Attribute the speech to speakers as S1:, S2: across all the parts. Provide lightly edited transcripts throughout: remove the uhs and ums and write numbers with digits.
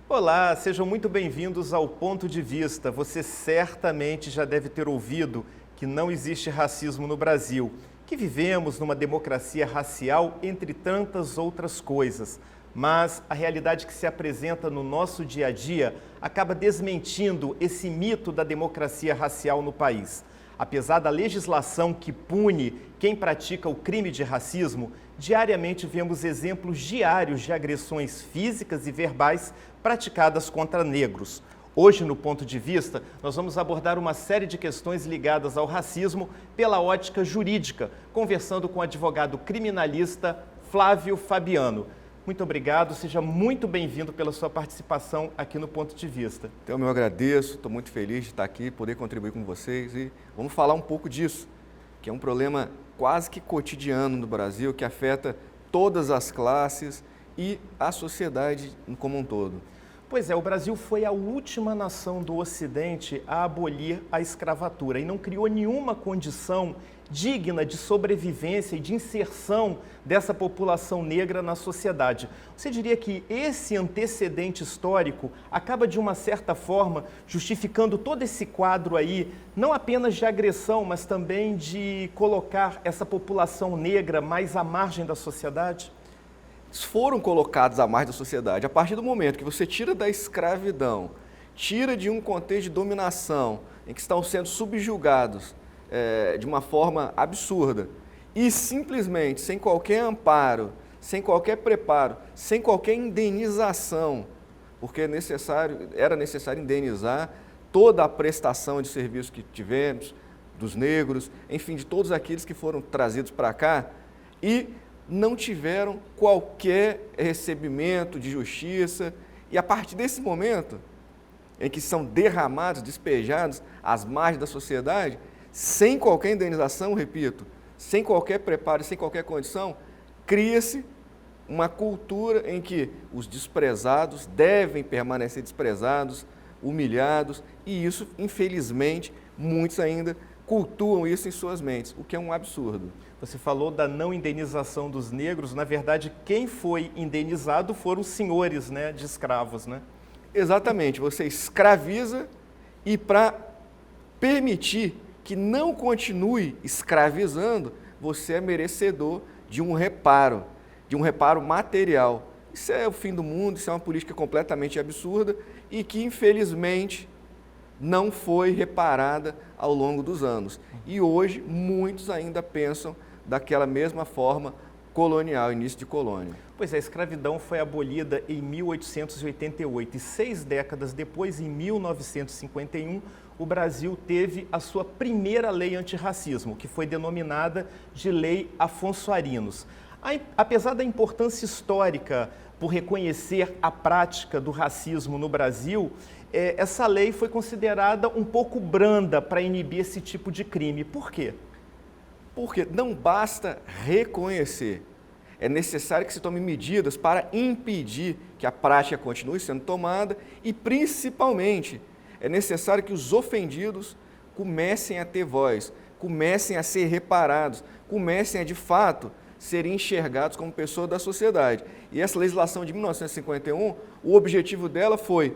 S1: Olá, sejam muito bem-vindos ao Ponto de Vista. Você certamente já deve ter ouvido que não existe racismo no Brasil, que vivemos numa democracia racial, entre tantas outras coisas. Mas a realidade que se apresenta no nosso dia a dia acaba desmentindo esse mito da democracia racial no país. Apesar da legislação que pune quem pratica o crime de racismo, diariamente vemos exemplos diários de agressões físicas e verbais praticadas contra negros. Hoje, no Ponto de Vista, nós vamos abordar uma série de questões ligadas ao racismo pela ótica jurídica, conversando com o advogado criminalista Flávio Fabiano. Muito obrigado, seja muito bem-vindo pela sua participação aqui no Ponto de Vista.
S2: Então, eu agradeço, estou muito feliz de estar aqui, poder contribuir com vocês e vamos falar um pouco disso, que é um problema quase que cotidiano no Brasil, que afeta todas as classes e a sociedade como um todo.
S1: Pois é, o Brasil foi a última nação do Ocidente a abolir a escravatura e não criou nenhuma condição digna de sobrevivência e de inserção dessa população negra na sociedade. Você diria que esse antecedente histórico acaba, de uma certa forma, justificando todo esse quadro aí, não apenas de agressão, mas também de colocar essa população negra mais à margem da sociedade?
S2: Foram colocados à margem da sociedade. A partir do momento que você tira da escravidão, tira de um contexto de dominação, em que estão sendo subjugados de uma forma absurda, e simplesmente, sem qualquer amparo, sem qualquer preparo, sem qualquer indenização, porque era necessário indenizar toda a prestação de serviço que tivemos, dos negros, enfim, de todos aqueles que foram trazidos para cá, e não tiveram qualquer recebimento de justiça, e a partir desse momento, em que são derramados, despejados às margens da sociedade, sem qualquer indenização, repito, sem qualquer preparo, sem qualquer condição, cria-se uma cultura em que os desprezados devem permanecer desprezados, humilhados, e isso, infelizmente, muitos ainda cultuam isso em suas mentes, o que é um absurdo.
S1: Você falou da não indenização dos negros, na verdade, quem foi indenizado foram os senhores, né, de escravos, né?
S2: Exatamente, você escraviza e para permitir que não continue escravizando, você é merecedor de um reparo material. Isso é o fim do mundo, isso é uma política completamente absurda e que, infelizmente, não foi reparada ao longo dos anos. E hoje, muitos ainda pensam daquela mesma forma colonial, início de colônia.
S1: Pois é, a escravidão foi abolida em 1888 e 6 décadas depois, em 1951, o Brasil teve a sua primeira lei antirracismo, que foi denominada de Lei Afonso Arinos. Apesar da importância histórica por reconhecer a prática do racismo no Brasil, essa lei foi considerada um pouco branda para inibir esse tipo de crime. Por quê?
S2: Porque não basta reconhecer, é necessário que se tome medidas para impedir que a prática continue sendo tomada e, principalmente, é necessário que os ofendidos comecem a ter voz, comecem a ser reparados, comecem a, de fato, serem enxergados como pessoas da sociedade. E essa legislação de 1951, o objetivo dela foi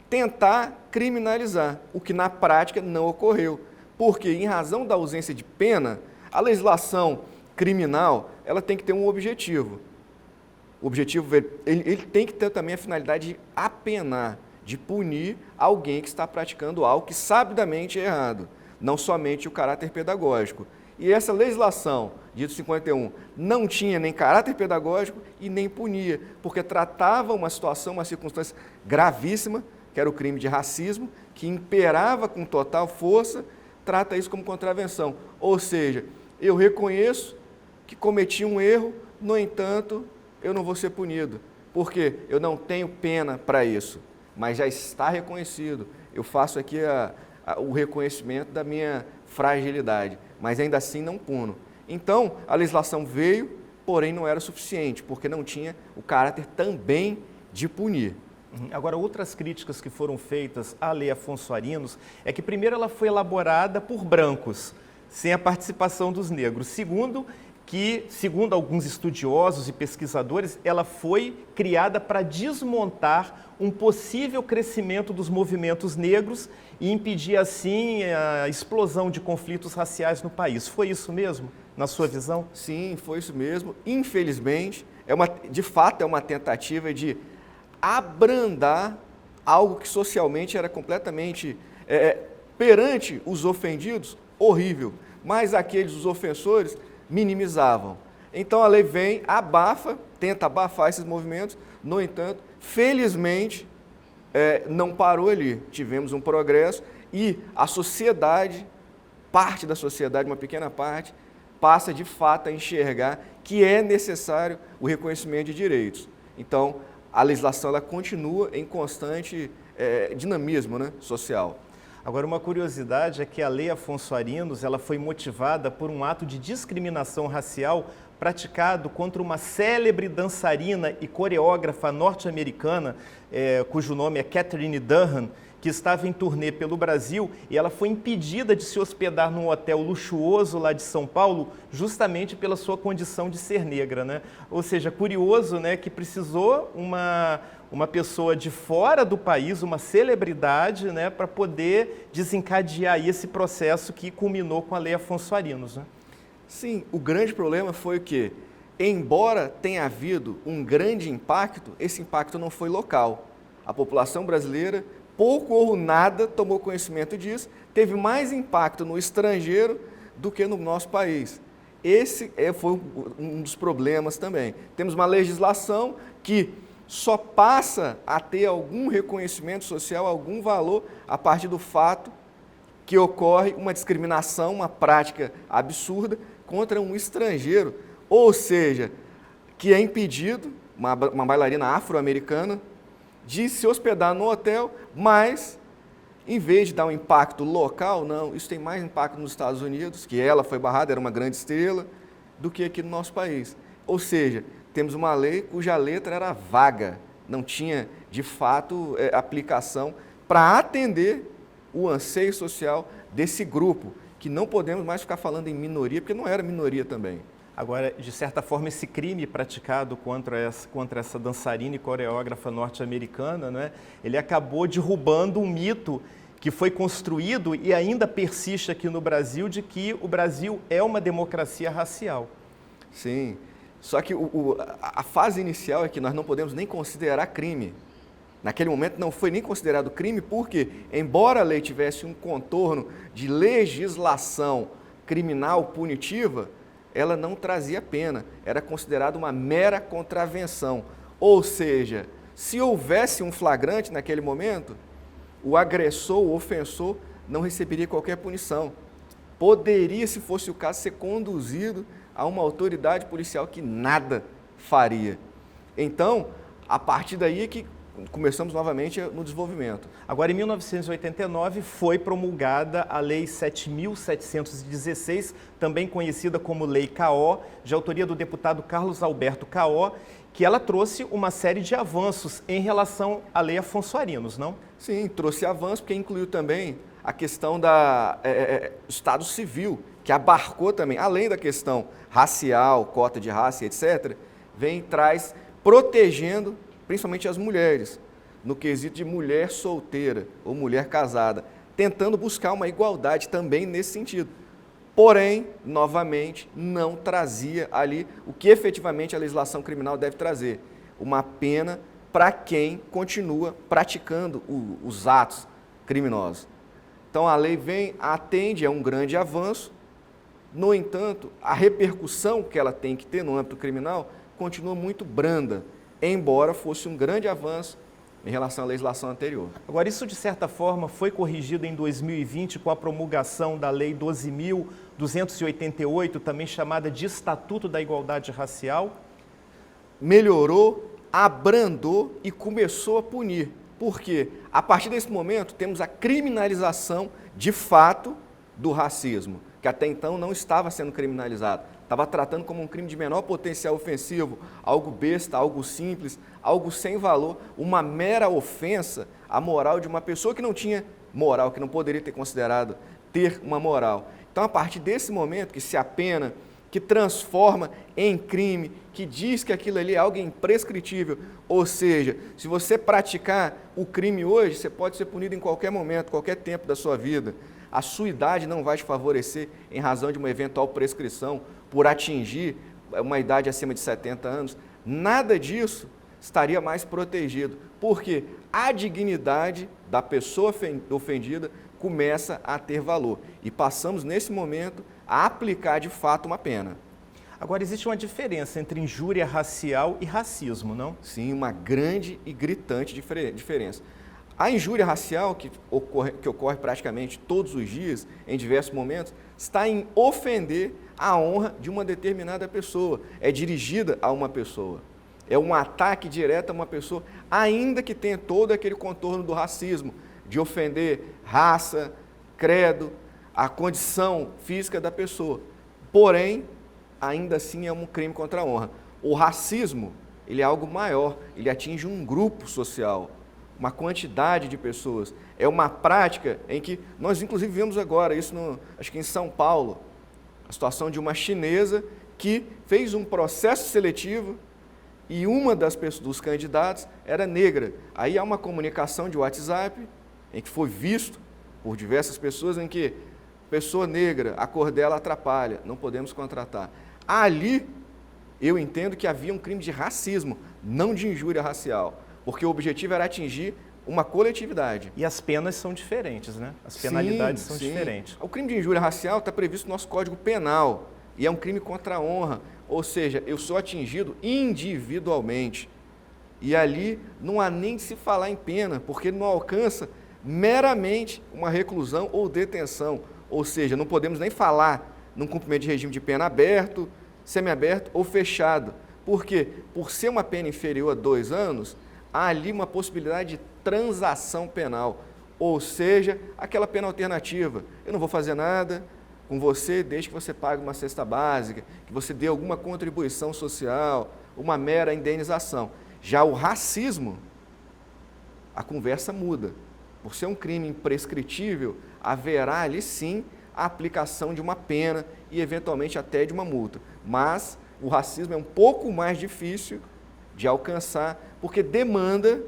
S2: tentar criminalizar, o que na prática não ocorreu, porque, em razão da ausência de pena, a legislação criminal, ela tem que ter um objetivo. O objetivo, ele tem que ter também a finalidade de apenar, de punir alguém que está praticando algo que sabidamente é errado, não somente o caráter pedagógico. E essa legislação de 51 não tinha nem caráter pedagógico e nem punia, porque tratava uma situação, uma circunstância gravíssima, que era o crime de racismo, que imperava com total força, trata isso como contravenção. Ou seja, eu reconheço que cometi um erro, no entanto, eu não vou ser punido, porque eu não tenho pena para isso, mas já está reconhecido. Eu faço aqui o reconhecimento da minha fragilidade, mas ainda assim não puno. Então, a legislação veio, porém não era suficiente, porque não tinha o caráter também de punir.
S1: Agora, outras críticas que foram feitas à Lei Afonso Arinos é que, primeiro, ela foi elaborada por brancos, sem a participação dos negros. Segundo, que, segundo alguns estudiosos e pesquisadores, ela foi criada para desmontar um possível crescimento dos movimentos negros e impedir, assim, a explosão de conflitos raciais no país. Foi isso mesmo, na sua visão?
S2: Sim, foi isso mesmo. Infelizmente, de fato, é uma tentativa de abrandar algo que socialmente era completamente, perante os ofendidos, horrível. Mas os ofensores, minimizavam. Então a lei vem, tenta abafar esses movimentos, no entanto, felizmente, não parou ali. Tivemos um progresso e a sociedade, parte da sociedade, uma pequena parte, passa de fato a enxergar que é necessário o reconhecimento de direitos. Então, a legislação ela continua em constante dinamismo, né, social.
S1: Agora, uma curiosidade é que a Lei Afonso Arinos ela foi motivada por um ato de discriminação racial praticado contra uma célebre dançarina e coreógrafa norte-americana, cujo nome é Katharine Dunham, que estava em turnê pelo Brasil, e ela foi impedida de se hospedar num hotel luxuoso lá de São Paulo, justamente pela sua condição de ser negra, né? Ou seja, curioso, né, que precisou uma pessoa de fora do país, uma celebridade, né, para poder desencadear aí esse processo que culminou com a Lei Afonso Arinos, né?
S2: Sim, o grande problema foi que, embora tenha havido um grande impacto, esse impacto não foi local. A população brasileira, pouco ou nada, tomou conhecimento disso, teve mais impacto no estrangeiro do que no nosso país. Esse foi um dos problemas também. Temos uma legislação que só passa a ter algum reconhecimento social, algum valor, a partir do fato que ocorre uma discriminação, uma prática absurda contra um estrangeiro, ou seja, que é impedido, uma bailarina afro-americana, de se hospedar no hotel, mas, em vez de dar um impacto local, não, isso tem mais impacto nos Estados Unidos, que ela foi barrada, era uma grande estrela, do que aqui no nosso país. Ou seja, temos uma lei cuja letra era vaga, não tinha, de fato, aplicação para atender o anseio social desse grupo, que não podemos mais ficar falando em minoria, porque não era minoria também.
S1: Agora, de certa forma, esse crime praticado contra essa dançarina e coreógrafa norte-americana, né, ele acabou derrubando um mito que foi construído e ainda persiste aqui no Brasil, de que o Brasil é uma democracia racial.
S2: Sim, só que a fase inicial é que nós não podemos nem considerar crime. Naquele momento não foi nem considerado crime porque, embora a lei tivesse um contorno de legislação criminal punitiva, ela não trazia pena, era considerada uma mera contravenção. Ou seja, se houvesse um flagrante naquele momento, o agressor, o ofensor, não receberia qualquer punição. Poderia, se fosse o caso, ser conduzido a uma autoridade policial que nada faria. Então, a partir daí é que começamos novamente no desenvolvimento.
S1: Agora, em 1989, foi promulgada a Lei 7.716, também conhecida como Lei Caó, de autoria do deputado Carlos Alberto Caó, que ela trouxe uma série de avanços em relação à Lei Afonso Arinos, não?
S2: Sim, trouxe avanços, porque incluiu também a questão do Estado Civil, que abarcou também, além da questão racial, cota de raça, etc., traz protegendo principalmente as mulheres, no quesito de mulher solteira ou mulher casada, tentando buscar uma igualdade também nesse sentido. Porém, novamente, não trazia ali o que efetivamente a legislação criminal deve trazer, uma pena para quem continua praticando os atos criminosos. Então a lei atende a um grande avanço, no entanto, a repercussão que ela tem que ter no âmbito criminal continua muito branda, embora fosse um grande avanço em relação à legislação anterior.
S1: Agora, isso de certa forma foi corrigido em 2020 com a promulgação da Lei 12.288, também chamada de Estatuto da Igualdade Racial?
S2: Melhorou, abrandou e começou a punir. Por quê? A partir desse momento, temos a criminalização de fato do racismo, que até então não estava sendo criminalizado. Estava tratando como um crime de menor potencial ofensivo, algo besta, algo simples, algo sem valor, uma mera ofensa à moral de uma pessoa que não tinha moral, que não poderia ter considerado ter uma moral. Então, a partir desse momento que se apena, que transforma em crime, que diz que aquilo ali é algo imprescritível, ou seja, se você praticar o crime hoje, você pode ser punido em qualquer momento, qualquer tempo da sua vida. A sua idade não vai te favorecer em razão de uma eventual prescrição por atingir uma idade acima de 70 anos. Nada disso estaria mais protegido, porque a dignidade da pessoa ofendida começa a ter valor. E passamos, nesse momento, a aplicar de fato uma pena.
S1: Agora, existe uma diferença entre injúria racial e racismo, não?
S2: Sim, uma grande e gritante diferença. A injúria racial, que ocorre praticamente todos os dias, em diversos momentos, está em ofender a honra de uma determinada pessoa, é dirigida a uma pessoa. É um ataque direto a uma pessoa, ainda que tenha todo aquele contorno do racismo, de ofender raça, credo, a condição física da pessoa. Porém, ainda assim é um crime contra a honra. O racismo, ele é algo maior, ele atinge um grupo social, uma quantidade de pessoas. É uma prática em que nós, inclusive, vimos agora, isso acho que em São Paulo, a situação de uma chinesa que fez um processo seletivo e uma dos candidatos era negra. Aí há uma comunicação de WhatsApp, em que foi visto por diversas pessoas, em que pessoa negra, a cor dela atrapalha, não podemos contratar. Ali, eu entendo que havia um crime de racismo, não de injúria racial, porque o objetivo era atingir uma coletividade.
S1: E as penas são diferentes, né? As penalidades são diferentes.
S2: O crime de injúria racial está previsto no nosso Código Penal, e é um crime contra a honra, ou seja, eu sou atingido individualmente. E ali não há nem de se falar em pena, porque não alcança meramente uma reclusão ou detenção, ou seja, não podemos nem falar num cumprimento de regime de pena aberto, semiaberto ou fechado. Por quê? Por ser uma pena inferior a 2 anos, há ali uma possibilidade de transação penal, ou seja, aquela pena alternativa. Eu não vou fazer nada com você desde que você pague uma cesta básica, que você dê alguma contribuição social, uma mera indenização. Já o racismo, a conversa muda. Por ser um crime imprescritível, haverá ali sim a aplicação de uma pena e eventualmente até de uma multa. Mas o racismo é um pouco mais difícil de alcançar, porque demanda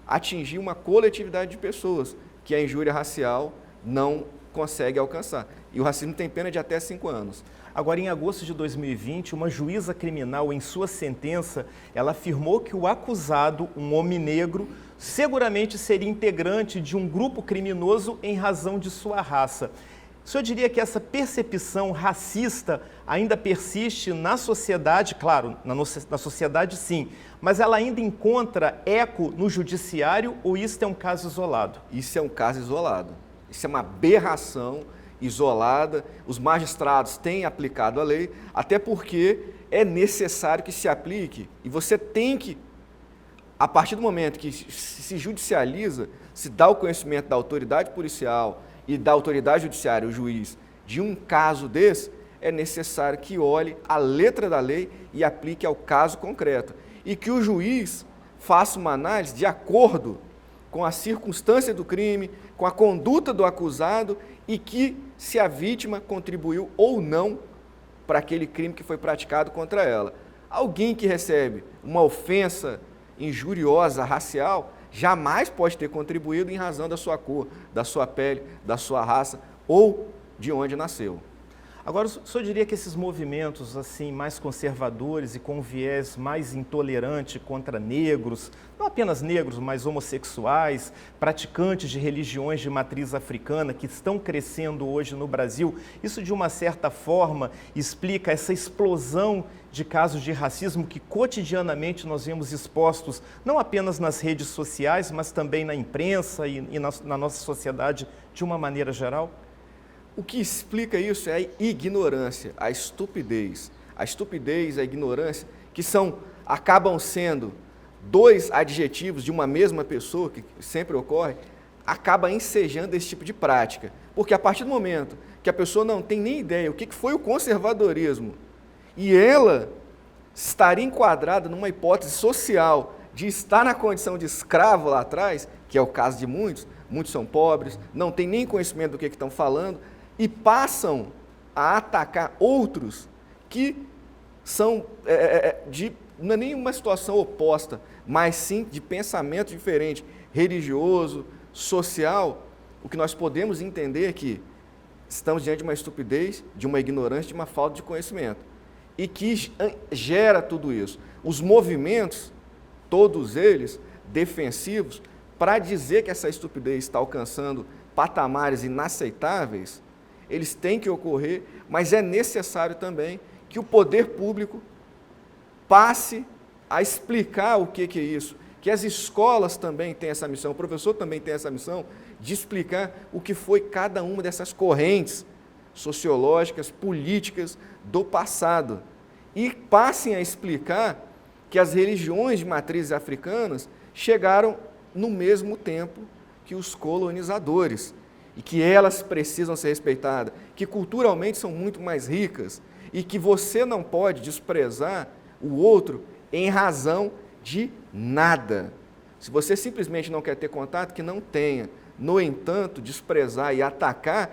S2: atingir uma coletividade de pessoas, que a injúria racial não consegue alcançar. E o racismo tem pena de até 5 anos.
S1: Agora, em agosto de 2020, uma juíza criminal, em sua sentença, ela afirmou que o acusado, um homem negro, seguramente seria integrante de um grupo criminoso em razão de sua raça. O senhor diria que essa percepção racista ainda persiste na sociedade? Claro, na sociedade sim, mas ela ainda encontra eco no judiciário ou isso é um caso isolado?
S2: Isso é um caso isolado. Isso é uma aberração isolada. Os magistrados têm aplicado a lei, até porque é necessário que se aplique. E você tem que, a partir do momento que se judicializa, se dá o conhecimento da autoridade policial e da autoridade judiciária, o juiz, de um caso desse, é necessário que olhe a letra da lei e aplique ao caso concreto. E que o juiz faça uma análise de acordo com a circunstância do crime, com a conduta do acusado e que se a vítima contribuiu ou não para aquele crime que foi praticado contra ela. Alguém que recebe uma ofensa injuriosa racial jamais pode ter contribuído em razão da sua cor, da sua pele, da sua raça ou de onde nasceu.
S1: Agora, o senhor diria que esses movimentos assim mais conservadores e com um viés mais intolerante contra negros, não apenas negros, mas homossexuais, praticantes de religiões de matriz africana que estão crescendo hoje no Brasil, isso de uma certa forma explica essa explosão de casos de racismo que cotidianamente nós vemos expostos, não apenas nas redes sociais, mas também na imprensa e na nossa sociedade de uma maneira geral?
S2: O que explica isso é a ignorância, a estupidez. A estupidez, a ignorância, que acabam sendo 2 adjetivos de uma mesma pessoa, que sempre ocorre, acaba ensejando esse tipo de prática. Porque a partir do momento que a pessoa não tem nem ideia o que foi o conservadorismo, e ela estaria enquadrada numa hipótese social de estar na condição de escravo lá atrás, que é o caso de muitos são pobres, não têm nem conhecimento do que estão falando, e passam a atacar outros que são não é nenhuma situação oposta, mas sim de pensamento diferente, religioso, social. O que nós podemos entender é que estamos diante de uma estupidez, de uma ignorância, de uma falta de conhecimento. E que gera tudo isso. Os movimentos, todos eles defensivos, para dizer que essa estupidez está alcançando patamares inaceitáveis, eles têm que ocorrer, mas é necessário também que o poder público passe a explicar o que é isso, que as escolas também têm essa missão, o professor também tem essa missão de explicar o que foi cada uma dessas correntes sociológicas, políticas do passado, e passem a explicar que as religiões de matrizes africanas chegaram no mesmo tempo que os colonizadores, e que elas precisam ser respeitadas, que culturalmente são muito mais ricas, e que você não pode desprezar o outro em razão de nada. Se você simplesmente não quer ter contato, que não tenha. No entanto, desprezar e atacar,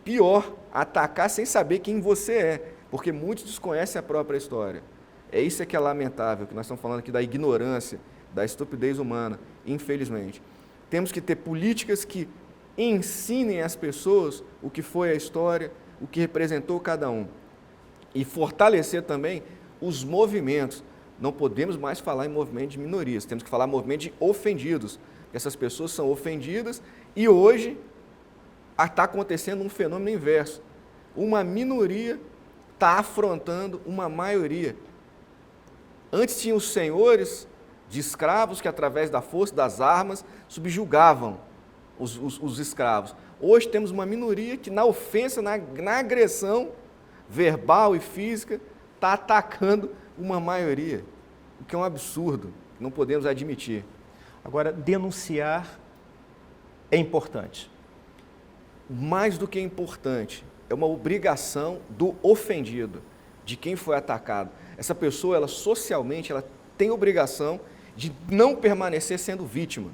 S2: pior, atacar sem saber quem você é, porque muitos desconhecem a própria história. É isso que é lamentável, que nós estamos falando aqui da ignorância, da estupidez humana, infelizmente. Temos que ter políticas que ensinem às pessoas o que foi a história, o que representou cada um. E fortalecer também os movimentos. Não podemos mais falar em movimento de minorias, temos que falar em movimento de ofendidos. Essas pessoas são ofendidas e hoje está acontecendo um fenômeno inverso. Uma minoria está afrontando uma maioria. Antes tinham os senhores de escravos que, através da força das armas, subjugavam os escravos. Hoje temos uma minoria que, na ofensa, na agressão verbal e física, está atacando uma maioria, o que é um absurdo, não podemos admitir.
S1: Agora, denunciar é importante.
S2: Mais do que importante, é uma obrigação do ofendido, de quem foi atacado. Essa pessoa, ela socialmente, ela tem obrigação de não permanecer sendo vítima.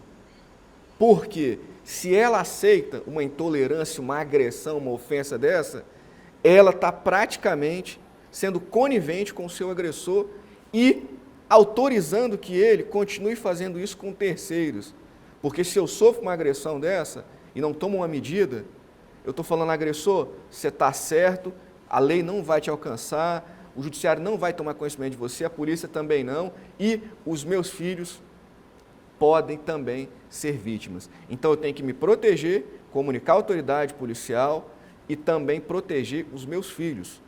S2: Porque se ela aceita uma intolerância, uma agressão, uma ofensa dessa, ela está praticamente sendo conivente com o seu agressor e autorizando que ele continue fazendo isso com terceiros. Porque se eu sofro uma agressão dessa e não tomo uma medida, eu estou falando, agressor, você está certo, a lei não vai te alcançar, o judiciário não vai tomar conhecimento de você, a polícia também não, e os meus filhos podem também ser vítimas. Então eu tenho que me proteger, comunicar à autoridade policial e também proteger os meus filhos.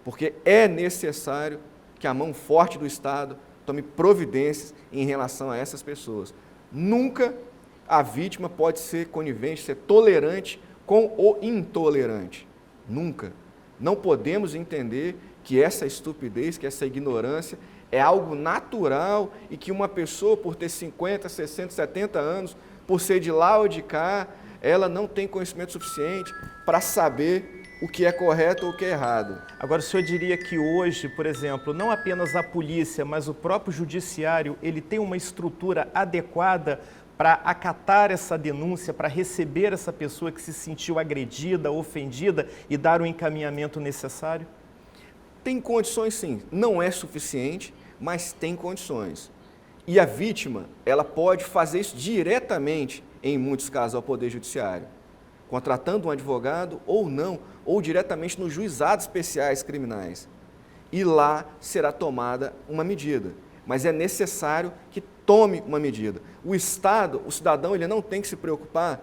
S2: Porque é necessário que a mão forte do Estado tome providências em relação a essas pessoas. Nunca a vítima pode ser conivente, ser tolerante com o intolerante. Nunca. Não podemos entender que essa estupidez, que essa ignorância é algo natural e que uma pessoa, por ter 50, 60, 70 anos, por ser de lá ou de cá, ela não tem conhecimento suficiente para saber o que é correto ou o que é errado.
S1: Agora, o senhor diria que hoje, por exemplo, não apenas a polícia, mas o próprio judiciário, ele tem uma estrutura adequada para acatar essa denúncia, para receber essa pessoa que se sentiu agredida, ofendida e dar o encaminhamento necessário?
S2: Tem condições, sim. Não é suficiente, mas tem condições. E a vítima, ela pode fazer isso diretamente, em muitos casos, ao Poder Judiciário, contratando um advogado ou não, ou diretamente nos juizados especiais criminais. E lá será tomada uma medida. Mas é necessário que tome uma medida. O Estado, o cidadão, ele não tem que se preocupar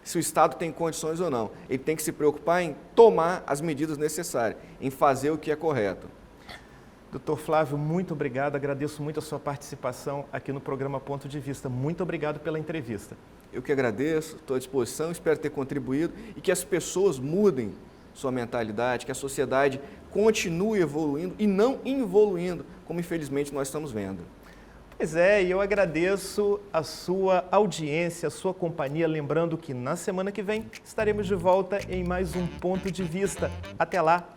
S2: se o Estado tem condições ou não. Ele tem que se preocupar em tomar as medidas necessárias, em fazer o que é correto.
S1: Doutor Flávio, muito obrigado, agradeço muito a sua participação aqui no programa Ponto de Vista. Muito obrigado pela entrevista.
S2: Eu que agradeço, estou à disposição, espero ter contribuído e que as pessoas mudem sua mentalidade, que a sociedade continue evoluindo e não involuindo, como infelizmente nós estamos vendo.
S1: Pois é, e eu agradeço a sua audiência, a sua companhia, lembrando que na semana que vem estaremos de volta em mais um Ponto de Vista. Até lá!